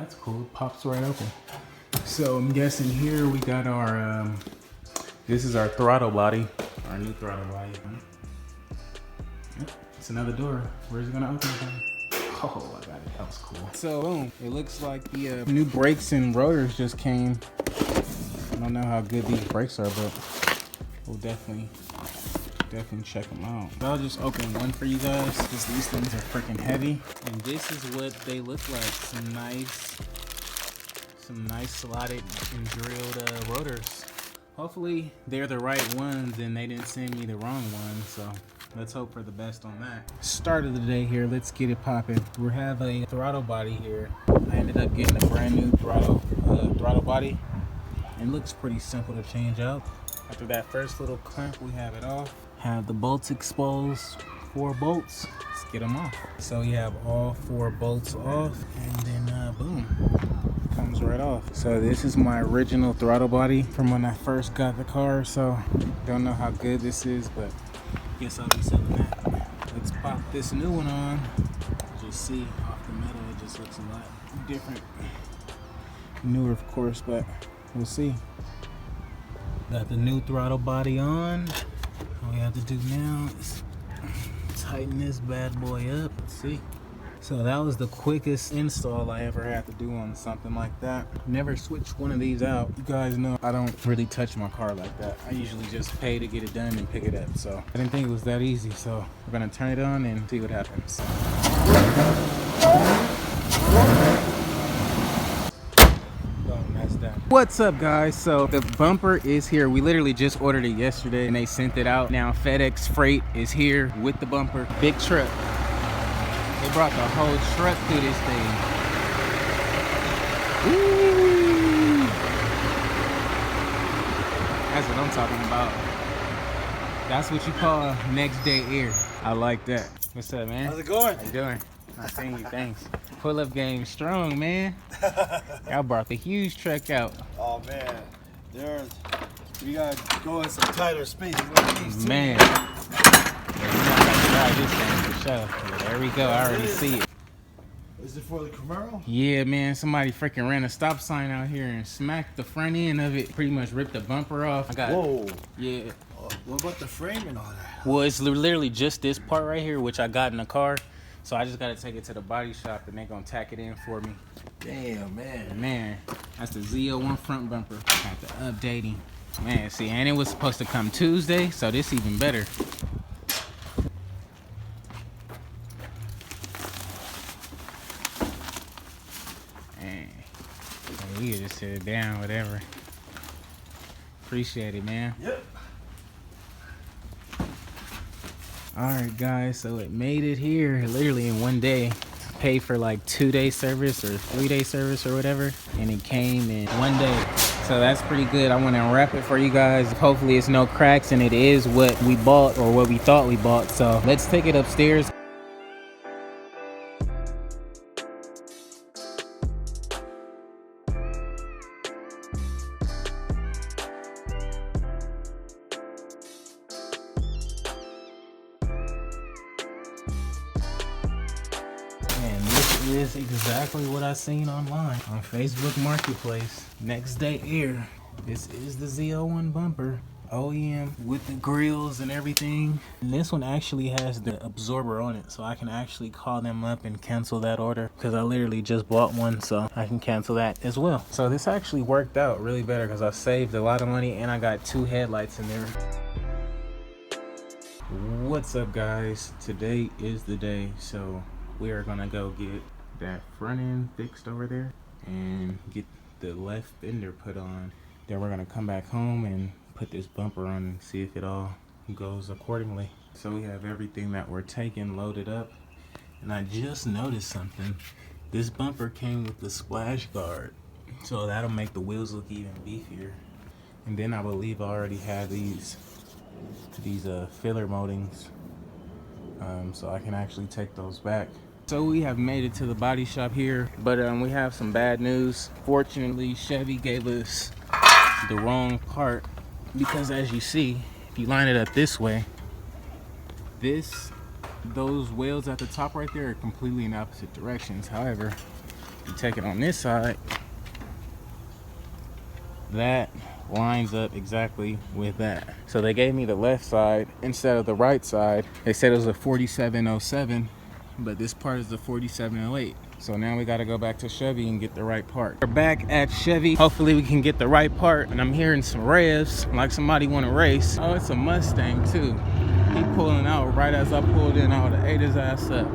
that's cool. It pops right open. So I'm guessing here we got our, this is our throttle body, our new throttle body. Yep, it's another door. Where's it gonna open from? Oh, I got it. That was cool. So boom, it looks like the new brakes and rotors just came. I don't know how good these brakes are, but we'll definitely check them out. I'll just open one for you guys because these things are freaking heavy. And this is what they look like. Some nice slotted and drilled rotors. Hopefully they're the right ones and they didn't send me the wrong one. So let's hope for the best on that. Start of the day here. Let's get it popping. We have a throttle body here. I ended up getting a brand new throttle body. It looks pretty simple to change out. After that first little clamp, we have it off. Have the bolts exposed, 4 bolts. Let's get them off. So you have all 4 bolts off, and then boom, comes right off. So this is my original throttle body from when I first got the car. So don't know how good this is, but guess I'll be selling that. Let's pop this new one on. Just see off the metal, it just looks a lot different. Newer, of course, but we'll see. Got the new throttle body on. All we have to do now is tighten this bad boy up. Let's see. So that was the quickest install I ever had to do on something like that. Never switched one of these out. You guys know I don't really touch my car like that. I usually just pay to get it done and pick it up. So I didn't think it was that easy. So we're gonna turn it on and see what happens. What's up, guys? So the bumper is here. We literally just ordered it yesterday and they sent it out. Now FedEx Freight is here with the bumper. Big truck. They brought the whole truck through this thing. Woo! That's what I'm talking about. That's what you call next day air. I like that. What's up, man? How's it going? How you doing? I seen you, thanks. Pull-up game strong, man. Y'all brought the huge truck out. Oh man, we gotta go in some tighter spaces. Man, yeah, try this thing for sure. Yeah, there we go. I already see it. Is it for the Camaro? Yeah, man. Somebody freaking ran a stop sign out here and smacked the front end of it. Pretty much ripped the bumper off. Whoa. Yeah. What about the frame and all that? Well, it's literally just this part right here, which I got in the car. So I just got to take it to the body shop and they're going to tack it in for me. Damn, man. Man, that's the Z01 front bumper. Got the updating. Man, see, and it was supposed to come Tuesday, so this even better. Man, we can just sit it down, whatever. Appreciate it, man. Yep. Alright guys, so it made it here literally in one day. Paid for like 2-day service or 3-day service or whatever, and it came in one day. So that's pretty good. I want to wrap it for you guys. Hopefully it's no cracks and it is what we bought or what we thought we bought. So let's take it upstairs. And this is exactly what I seen online on Facebook Marketplace. Next day air. This is the Z01 bumper. OEM with the grills and everything. And this one actually has the absorber on it, so I can actually call them up and cancel that order because I literally just bought one, so I can cancel that as well. So this actually worked out really better because I saved a lot of money and I got 2 headlights in there. What's up, guys? Today is the day, so we are gonna go get that front end fixed over there and get the left fender put on. Then we're gonna come back home and put this bumper on and see if it all goes accordingly. So we have everything that we're taking loaded up, and I just noticed something. This bumper came with the splash guard, so that'll make the wheels look even beefier. And then I believe I already have these filler moldings, so I can actually take those back. So we have made it to the body shop here, but we have some bad news. Fortunately, Chevy gave us the wrong part, because as you see, if you line it up this way, those wheels at the top right there are completely in opposite directions. However, You take it on this side, that lines up exactly with that. So they gave me the left side instead of the right side. They said it was a 4707, but this part is the 4708. So now we got to go back to Chevy and get the right part. We're back at Chevy. Hopefully we can get the right part. And I'm hearing some revs, like somebody want to race. Oh, it's a Mustang too. He pulling out right as I pulled in. I would have ate his ass up.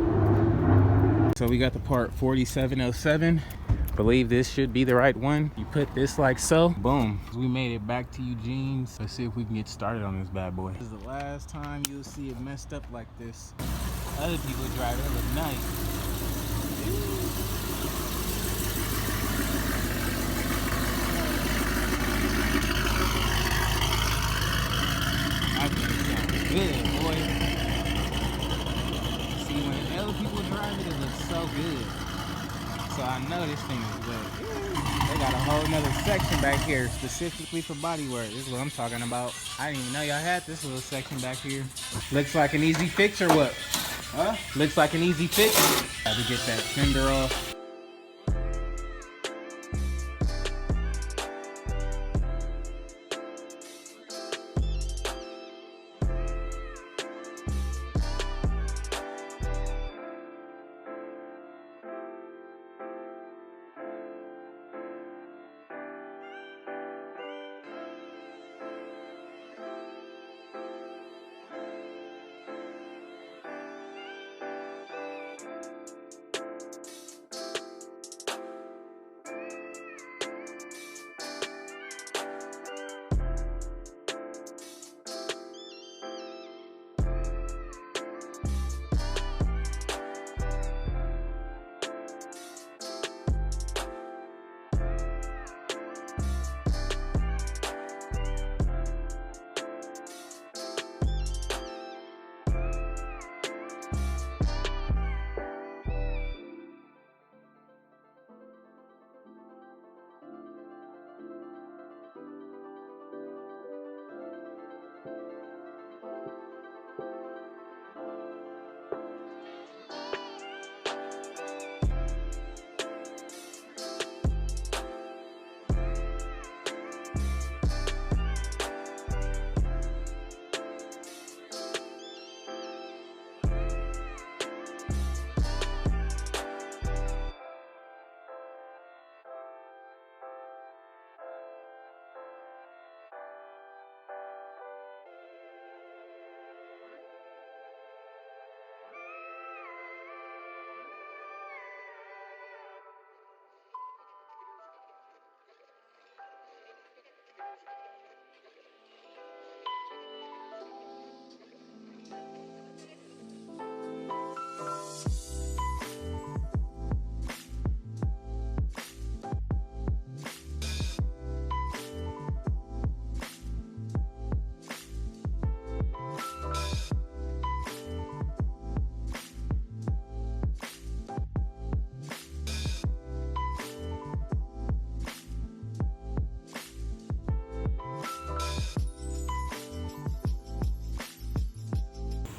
So we got the part 4707. Believe this should be the right one. You put this like so, boom. We made it back to Eugene's. Let's see if we can get started on this bad boy. This is the last time you'll see it messed up like this. Other people drive it, look nice. I think it sounds good, boy. See, when other people drive it, it looks so good. So I know this thing is good. They got a whole nother section back here specifically for bodywork. This is what I'm talking about. I didn't even know y'all had this little section back here. Looks like an easy fix or what? Huh? Looks like an easy fix. Had to get that fender off.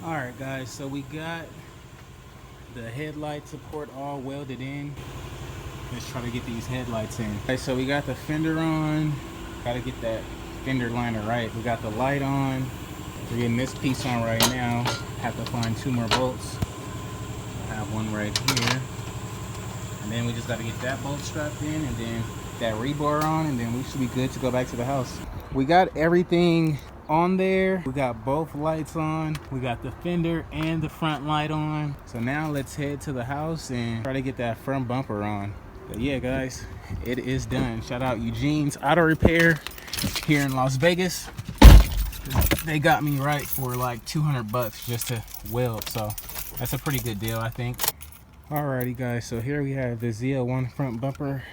Alright guys, so we got the headlight support all welded in. Let's try to get these headlights in. Okay, so we got the fender on. Gotta get that fender liner right. We got the light on. We're getting this piece on right now. Have to find 2 more bolts. I have one right here. And then we just gotta get that bolt strapped in and then that rebar on, and then we should be good to go back to the house. We got everything on there. We got both lights on. We got the fender and the front light on. So now let's head to the house and try to get that front bumper on. But yeah guys, it is done. Shout out Eugene's Auto Repair here in Las Vegas. They got me right for like 200 bucks just to weld, so that's a pretty good deal, I think. Alrighty guys, so here we have the ZL1 front bumper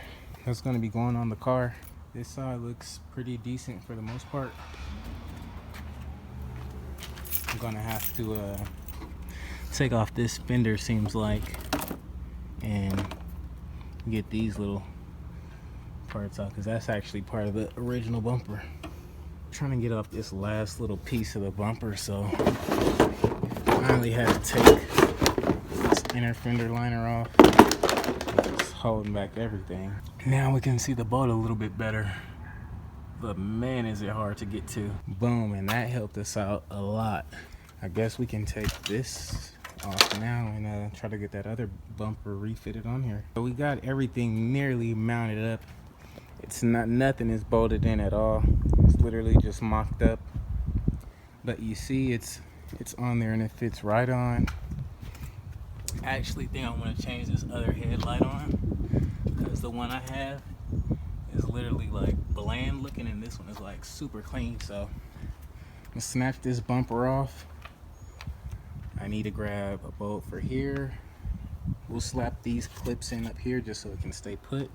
that's going to be going on the car. This side looks pretty decent for the most part. I'm gonna have to take off this fender, seems like, and get these little parts out, because that's actually part of the original bumper. I'm trying to get off this last little piece of the bumper, so I finally had to take this inner fender liner off. It's holding back everything. Now we can see the boat a little bit better. But man, is it hard to get to. Boom, and that helped us out a lot. I guess we can take this off now and try to get that other bumper refitted on here. So we got everything nearly mounted up. It's not, nothing is bolted in at all. It's literally just mocked up. But you see it's on there and it fits right on. I actually think I want to change this other headlight on, because the one I have is literally like bland looking and this one is like super clean. So I'm gonna snap this bumper off. I need to grab a bolt for here. We'll slap these clips in up here just so it can stay put,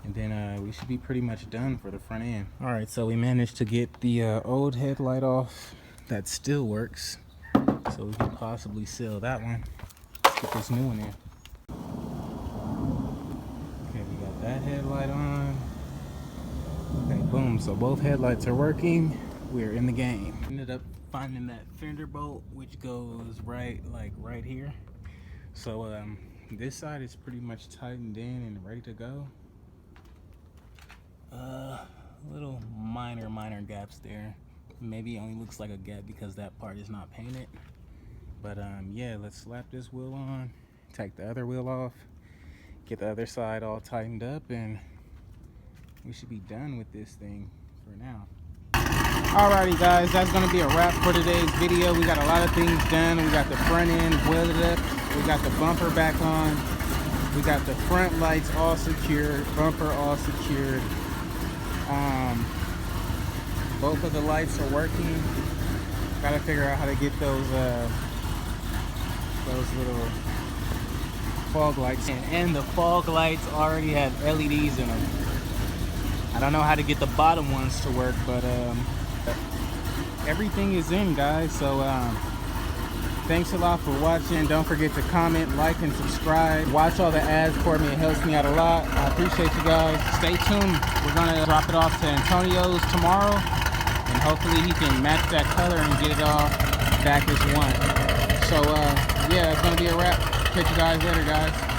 and then we should be pretty much done for the front end. All right, so we managed to get the old headlight off. That still works, so we can possibly sell that one. Let's get this new one in. Okay, we got that headlight on. Okay, boom, so both headlights are working. We're in the game. Ended up finding that fender bolt, which goes right here. So this side is pretty much tightened in and ready to go. Little minor gaps there. Maybe it only looks like a gap because that part is not painted. But yeah, let's slap this wheel on, take the other wheel off, get the other side all tightened up, and we should be done with this thing for now. Alrighty guys, that's gonna be a wrap for today's video. We got a lot of things done. We got the front end welded up, we got the bumper back on, we got the front lights all secured, bumper all secured. Both of the lights are working. Gotta figure out how to get those little fog lights in. And the fog lights already have LEDs in them. I don't know how to get the bottom ones to work, but everything is in, guys. So thanks a lot for watching. Don't forget to comment, like, and subscribe. Watch all the ads for me. It helps me out a lot. I appreciate you guys. Stay tuned. We're gonna drop it off to Antonio's tomorrow, and hopefully he can match that color and get it all back as one. So yeah, it's gonna be a wrap. Catch you guys later, guys.